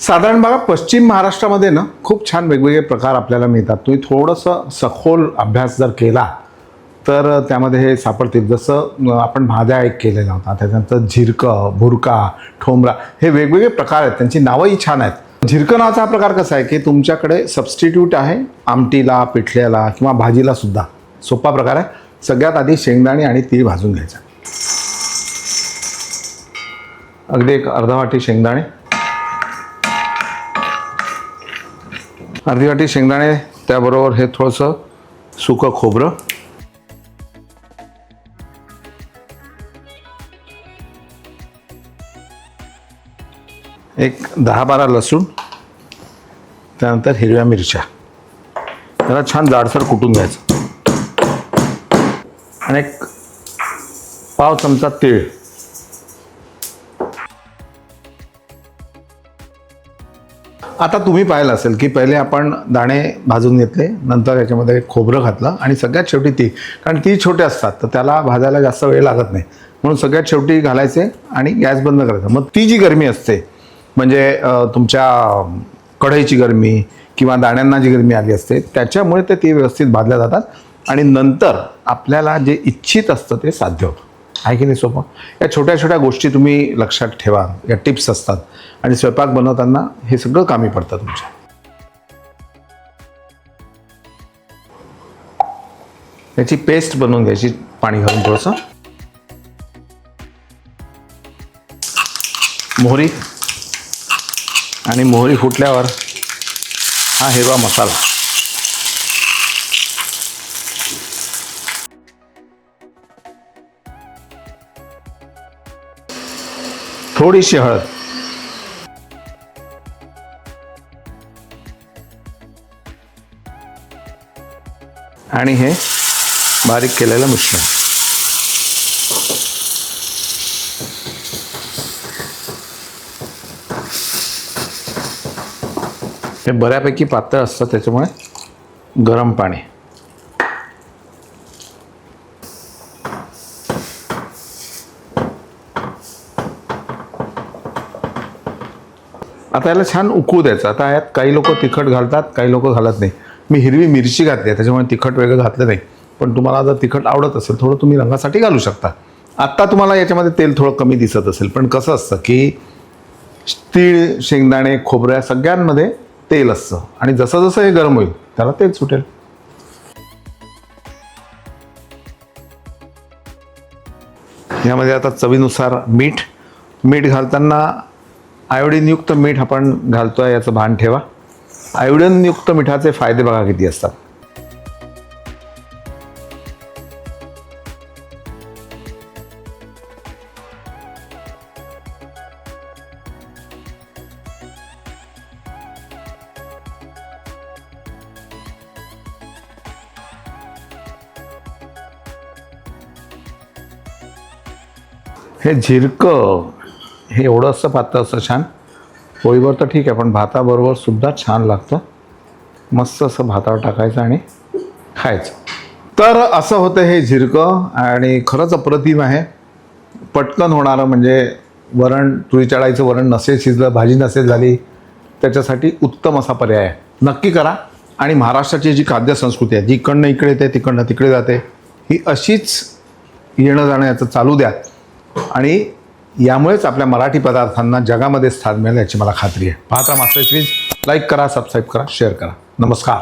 साधारण बघा पश्चिम महाराष्ट्रामध्ये ना खूप छान वेगवेगळे प्रकार आपल्याला मिळतात. तुम्ही थोडंसं सखोल अभ्यास जर केला तर त्यामध्ये हे सापडतील. जसं आपण भाज्या एक केलेला होता, त्याच्यानंतर झिरकं, भुरका, ठोंबरा, हे वेगवेगळे प्रकार आहेत. त्यांची नावंही छान आहेत. झिरकं नावाचा हा प्रकार कसा आहे की तुमच्याकडे सबस्टिट्यूट आहे आमटीला, पिठल्याला किंवा भाजीला सुद्धा. सोपा प्रकार आहे. सगळ्यात आधी शेंगदाणे आणि तीळ भाजून घ्यायचं. अगदी एक अर्धा वाटी शेंगदाणे, अर्धी वाटी शेंगदाणे, त्याबरोबर हे थोडंसं सुकं खोबरं, एक 10-12 लसूण, त्यानंतर हिरव्या मिरच्या. त्याला छान जाडसर कुटून घ्यायचं आणि एक पाव चमचा तीळ. आता तुम्ही पाहिलं असेल की पहिले आपण दाणे भाजून घेतले, नंतर याच्यामध्ये खोबरं घातलं आणि सगळ्यात शेवटी तीळ. कारण तीळ छोटे असतात तर त्याला भाजायला जास्त वेळ लागत नाही, म्हणून सगळ्यात शेवटी घालायचे आणि गॅस बंद करायचा. मग ती जी गरमी असते म्हणजे तुमच्या कढईची गरमी किंवा दाण्यांना जी गरमी आली असते त्याच्यामुळे ते व्यवस्थित भाजल्या जातात आणि नंतर आपल्याला जे इच्छित असतं ते साध्य होतं. आहे की नाही सोपं? या छोट्या छोट्या गोष्टी तुम्ही लक्षात ठेवा. या टिप्स असतात आणि स्वयंपाक बनवताना हे सगळं कामी पडतं तुमच्या. याची पेस्ट बनवून घ्यायची पाणी घालून थोडंसं. मोहरी आणि मोहरी फुटल्यावर हा हिरवा मसाला, थोडीशी हळद आणि हे बारीक केलेलं मिश्रण. हे बऱ्यापैकी पातळ असतं त्याच्यामुळे गरम पाणी. आता याला छान उकळू द्यायचं. आता यात काही लोक तिखट घालतात, काही लोक घालत नाही. मी हिरवी मिरची घातली आहे त्याच्यामुळे तिखट वेगळं घातलं नाही, पण तुम्हाला जर तिखट आवडत असेल थोडं तुम्ही रंगासाठी घालू शकता. आत्ता तुम्हाला याच्यामध्ये तेल थोडं कमी दिसत असेल, पण कसं असतं की तीळ, शेंगदाणे, खोबरं या सगळ्यांमध्ये तेल असतं आणि जसं जसं हे गरम होईल त्याला तेल सुटेल. यामध्ये आता चवीनुसार मीठ. मीठ घालताना आयोडीनयुक्त मीठ आपण घालतोय याचं भान ठेवा. आयोडीनयुक्त मिठाचे फायदे बघा किती असतात. हे झिरकं हे एवढं असं पातळ असतं छान. पोळीवर तर ठीक आहे, पण भाताबरोबर सुद्धा छान लागतं. मस्त असं भातावर टाकायचं आणि खायचं. तर असं होतं हे झिरकं आणि खरंच अप्रतिम आहे. पटकन होणारं म्हणजे वरण, तुरीच्या डाळीचं वरण नसेल शिजलं, भाजी नसेल झाली, त्याच्यासाठी उत्तम असा पर्याय आहे. नक्की करा. आणि महाराष्ट्राची जी खाद्य संस्कृती आहे, जी इकडनं इकडे येते तिकडनं तिकडे जाते, ही अशीच येणं जाणं याचं चालू द्या आणि यामुळेच आपल्या मराठी पदार्थांना जगामध्ये स्थान मिळेल याची मला खात्री आहे. पाहत राहा मास्टर चीज. लाईक करा, सबस्क्राईब करा, शेअर करा. नमस्कार.